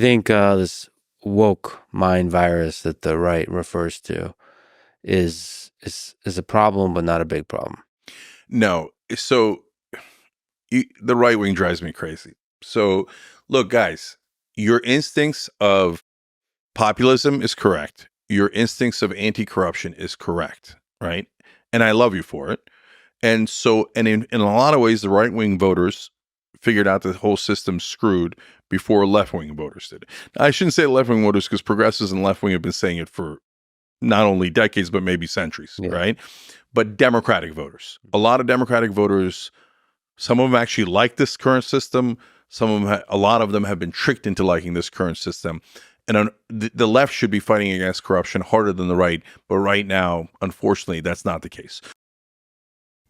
I think this woke mind virus that the right refers to is a problem, but not a big problem. No. So the right wing drives me crazy. So look, guys, your instincts of populism is correct. Your instincts of anti-corruption is correct, right? And I love you for it. And so, and in a lot of ways, the right-wing voters figured out the whole system's screwed before left-wing voters did. Now, I shouldn't say left-wing voters because progressives and left-wing have been saying it for not only decades, but maybe centuries, right? But Democratic voters, a lot of Democratic voters, some of them actually like this current system. Some of them, a lot of them have been tricked into liking this current system. And the left should be fighting against corruption harder than the right. But right now, unfortunately, that's not the case.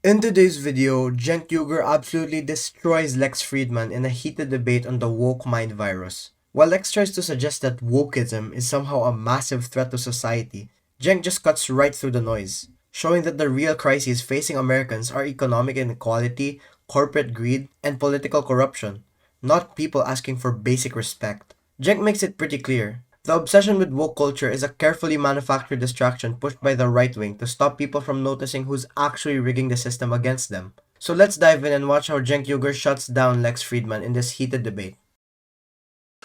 In today's video, Cenk Uygur absolutely destroys Lex Fridman in a heated debate on the woke mind virus. While Lex tries to suggest that wokeism is somehow a massive threat to society, Cenk just cuts right through the noise, showing that the real crises facing Americans are economic inequality, corporate greed, and political corruption, not people asking for basic respect. Cenk makes it pretty clear. The obsession with woke culture is a carefully manufactured distraction pushed by the right wing to stop people from noticing who's actually rigging the system against them. So let's dive in and watch how Cenk Uygur shuts down Lex Fridman in this heated debate.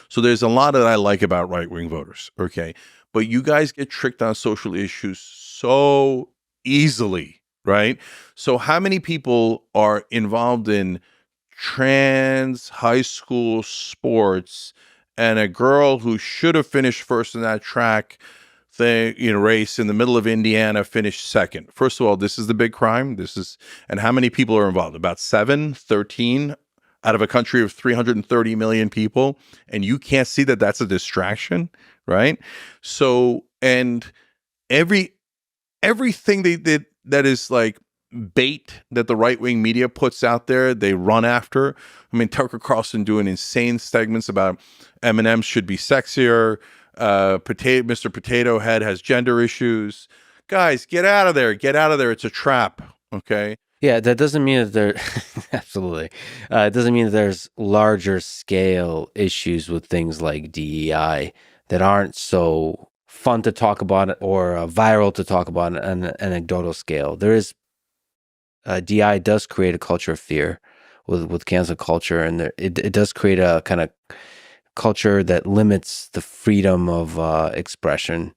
So there's a lot that I like about right-wing voters, okay? But you guys get tricked on social issues so easily, right? So how many people are involved in trans high school sports, and a girl who should have finished first in that track race in the middle of Indiana finished second? First of all, this is the big crime. And how many people are involved? About 13 out of a country of 330 million people. And you can't see that that's a distraction, right? So, and everything they did that is like bait that the right-wing media puts out there, they run after. I mean, Tucker Carlson doing insane segments about M&M's should be sexier. Mr. Potato Head has gender issues. Guys, get out of there. Get out of there. It's a trap. Okay. Yeah, that doesn't mean that there absolutely. It doesn't mean that there's larger scale issues with things like DEI that aren't so fun to talk about or viral to talk about on an anecdotal scale. There is DI does create a culture of fear with cancel culture, and it does create a kind of culture that limits the freedom of expression,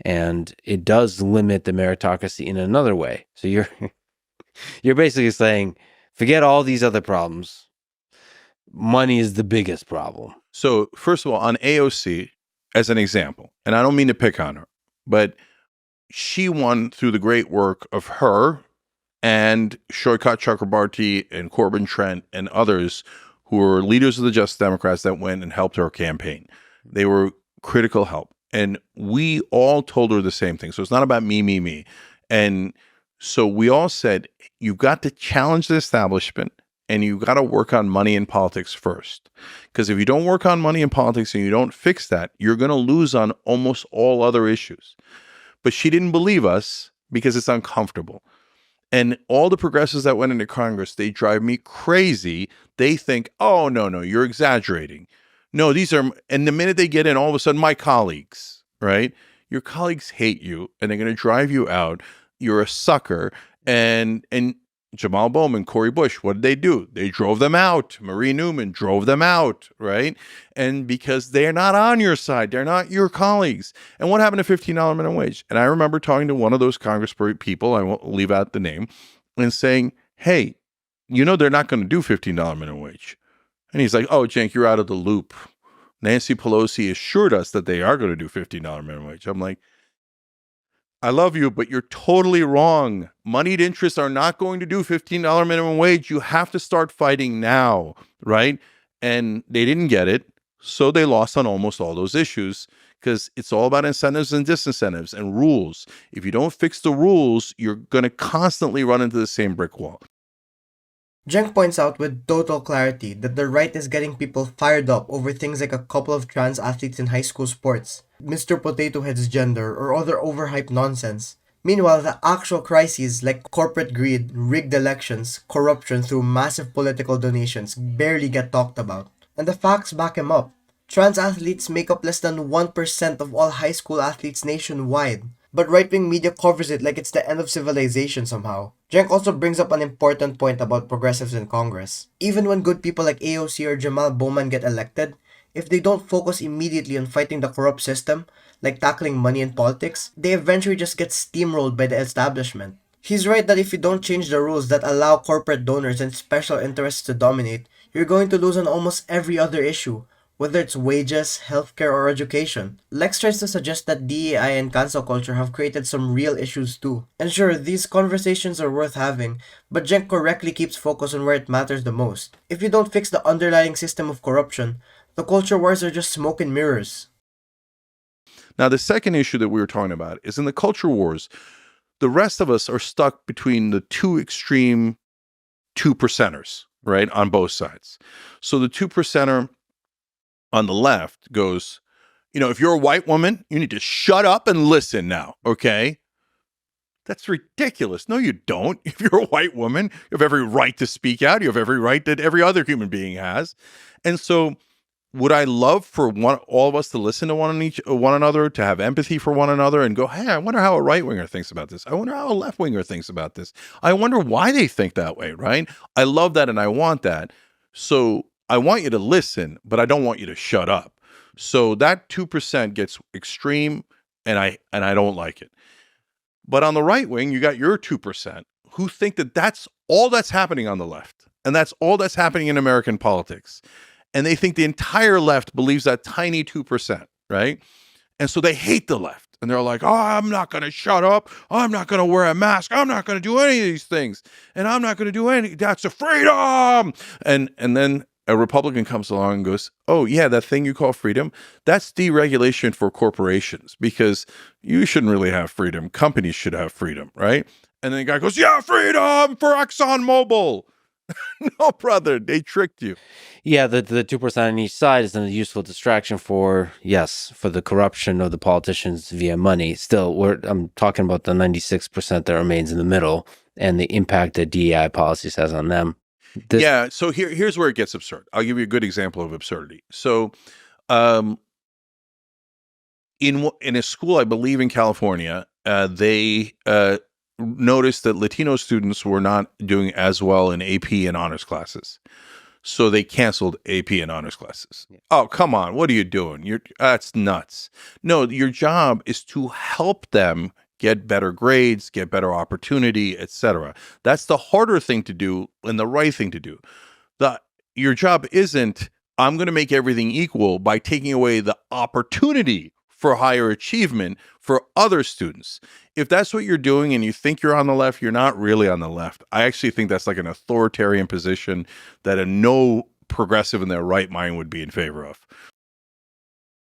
and it does limit the meritocracy in another way. So you're basically saying, forget all these other problems. Money is the biggest problem. So first of all, on AOC, as an example, and I don't mean to pick on her, but she won through the great work of her and Shoykat Chakrabarti and Corbin Trent and others who were leaders of the Justice Democrats that went and helped her campaign. They were critical help. And we all told her the same thing. So it's not about me. And so we all said, you've got to challenge the establishment and you've got to work on money in politics first. Because if you don't work on money in politics and you don't fix that, you're going to lose on almost all other issues. But she didn't believe us because it's uncomfortable. And all the progressives that went into Congress, they drive me crazy. They think, oh, no, you're exaggerating. No, these are, and the minute they get in, all of a sudden, my colleagues, right? Your colleagues hate you and they're going to drive you out. You're a sucker. And Jamal Bowman, Cori Bush, what did they do? They drove them out. Marie Newman drove them out, right? And because they're not on your side, they're not your colleagues. And what happened to $15 minimum wage? And I remember talking to one of those Congress people, I won't leave out the name, and saying, hey, they're not going to do $15 minimum wage. And he's like, oh, Cenk, you're out of the loop. Nancy Pelosi assured us that they are going to do $15 minimum wage. I'm like, I love you, but you're totally wrong. Moneyed interests are not going to do $15 minimum wage. You have to start fighting now, right? And they didn't get it, so they lost on almost all those issues because it's all about incentives and disincentives and rules. If you don't fix the rules, you're going to constantly run into the same brick wall. Cenk points out with total clarity that the right is getting people fired up over things like a couple of trans athletes in high school sports, Mr. Potato Head's gender, or other overhyped nonsense. Meanwhile, the actual crises like corporate greed, rigged elections, corruption through massive political donations barely get talked about. And the facts back him up. Trans athletes make up less than 1% of all high school athletes nationwide, but right-wing media covers it like it's the end of civilization somehow. Cenk also brings up an important point about progressives in Congress. Even when good people like AOC or Jamal Bowman get elected, if they don't focus immediately on fighting the corrupt system, like tackling money in politics, they eventually just get steamrolled by the establishment. He's right that if you don't change the rules that allow corporate donors and special interests to dominate, you're going to lose on almost every other issue, whether it's wages, healthcare, or education. Lex tries to suggest that DEI and cancel culture have created some real issues too. And sure, these conversations are worth having, but Cenk correctly keeps focus on where it matters the most. If you don't fix the underlying system of corruption, the culture wars are just smoke and mirrors. Now, the second issue that we were talking about is in the culture wars, the rest of us are stuck between the two extreme 2%ers, right, on both sides. So the 2%er on the left goes, if you're a white woman, you need to shut up and listen now, okay? That's ridiculous. No, you don't. If you're a white woman, you have every right to speak out. You have every right that every other human being has. And so would I love for all of us to listen to one another, to have empathy for one another and go, hey, I wonder how a right-winger thinks about this. I wonder how a left-winger thinks about this. I wonder why they think that way, right? I love that and I want that. So I want you to listen, but I don't want you to shut up. So that 2% gets extreme and I don't like it. But on the right wing, you got your 2% who think that that's all that's happening on the left. And that's all that's happening in American politics. And they think the entire left believes that tiny 2%, right? And so they hate the left. And they're like, oh, I'm not going to shut up. I'm not going to wear a mask. I'm not going to do any of these things. And I'm not going to do any. That's a freedom. And then a Republican comes along and goes, oh, yeah, that thing you call freedom, that's deregulation for corporations because you shouldn't really have freedom. Companies should have freedom, right? And then the guy goes, yeah, freedom for ExxonMobil. No, brother, they tricked you. Yeah, the 2% on each side is a useful distraction for the corruption of the politicians via money. Still, I'm talking about the 96% that remains in the middle and the impact that DEI policies has on them. So here's where it gets absurd. I'll give you a good example of absurdity. So in a school, I believe in California, they noticed that Latino students were not doing as well in AP and honors classes. So they canceled AP and honors classes. Yeah. Oh, come on. What are you doing? That's nuts. No, your job is to help them get better grades, get better opportunity, etc. That's the harder thing to do and the right thing to do. Your job isn't, I'm going to make everything equal by taking away the opportunity for higher achievement for other students. If that's what you're doing and you think you're on the left, you're not really on the left. I actually think that's like an authoritarian position that no progressive in their right mind would be in favor of.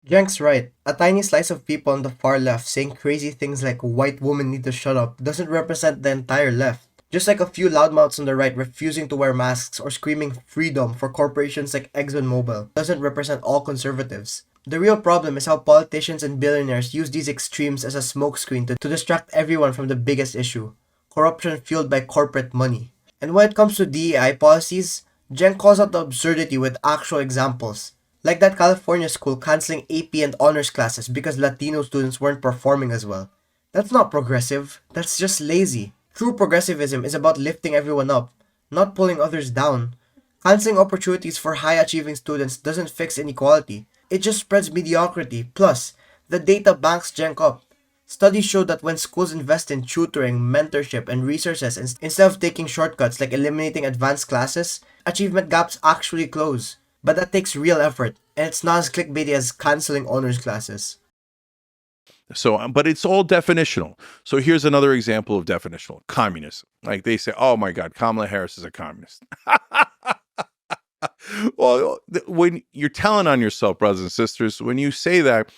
Cenk's right. A tiny slice of people on the far left saying crazy things like white women need to shut up doesn't represent the entire left. Just like a few loudmouths on the right refusing to wear masks or screaming freedom for corporations like ExxonMobil doesn't represent all conservatives. The real problem is how politicians and billionaires use these extremes as a smokescreen to distract everyone from the biggest issue, corruption fueled by corporate money. And when it comes to DEI policies, Cenk calls out the absurdity with actual examples, like that California school canceling AP and honors classes because Latino students weren't performing as well. That's not progressive, that's just lazy. True progressivism is about lifting everyone up, not pulling others down. Canceling opportunities for high-achieving students doesn't fix inequality. It just spreads mediocrity. Plus, the data banks Cenk up. Studies show that when schools invest in tutoring, mentorship, and resources instead of taking shortcuts like eliminating advanced classes, achievement gaps actually close. But that takes real effort, and it's not as clickbaity as canceling honors classes. So, but it's all definitional. So here's another example of definitional. Communism. Like they say, oh my God, Kamala Harris is a communist. Well, when you're telling on yourself, brothers and sisters, when you say that,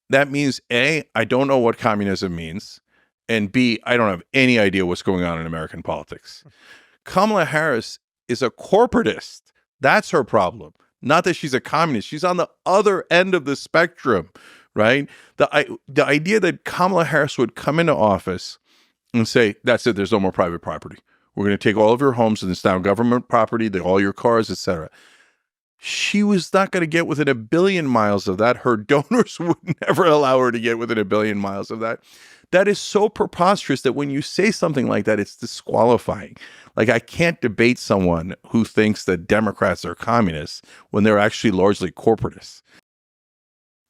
that means A, I don't know what communism means, and B, I don't have any idea what's going on in American politics. Kamala Harris is a corporatist. That's her problem. Not that she's a communist. She's on the other end of the spectrum, right? The idea that Kamala Harris would come into office and say, that's it, there's no more private property. We're going to take all of your homes and it's now government property, all your cars, etc. she was not going to get within 1,billion miles of that. Her donors would never allow her to get within 1,billion miles of that. That is so preposterous that when you say something like that, it's disqualifying. Like, I can't debate someone who thinks that Democrats are communists when they're actually largely corporatists.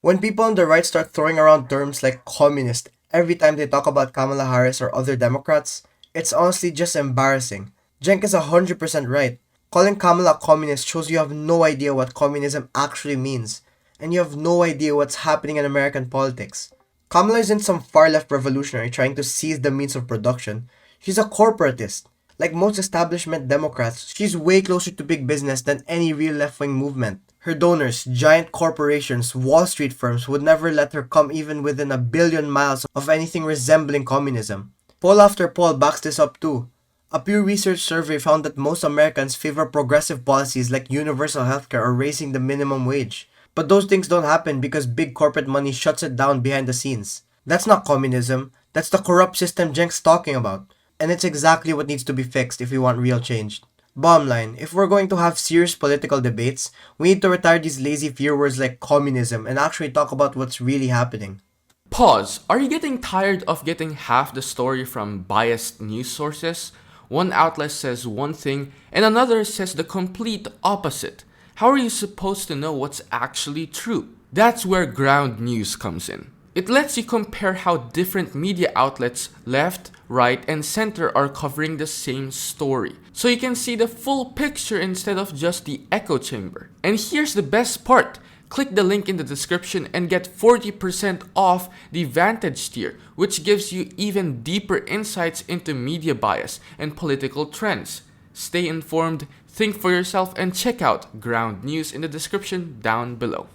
When people on the right start throwing around terms like communist every time they talk about Kamala Harris or other Democrats, it's honestly just embarrassing. Cenk is 100% right. Calling Kamala a communist shows you have no idea what communism actually means, and you have no idea what's happening in American politics. Kamala isn't some far-left revolutionary trying to seize the means of production. She's a corporatist. Like most establishment Democrats, she's way closer to big business than any real left-wing movement. Her donors, giant corporations, Wall Street firms would never let her come even within 1,billion miles of anything resembling communism. Poll after poll backs this up too. A Pew Research survey found that most Americans favor progressive policies like universal healthcare or raising the minimum wage. But those things don't happen because big corporate money shuts it down behind the scenes. That's not communism. That's the corrupt system Cenk's talking about. And it's exactly what needs to be fixed if we want real change. Bottom line, if we're going to have serious political debates, we need to retire these lazy fear words like communism and actually talk about what's really happening. Pause. Are you getting tired of getting half the story from biased news sources? One outlet says one thing and another says the complete opposite. How are you supposed to know what's actually true? That's where ground news comes in. It lets you compare how different media outlets, left, right, and center are covering the same story. So you can see the full picture instead of just the echo chamber. And here's the best part. Click the link in the description and get 40% off the Vantage tier, which gives you even deeper insights into media bias and political trends. Stay informed, think for yourself, and check out ground news in the description down below.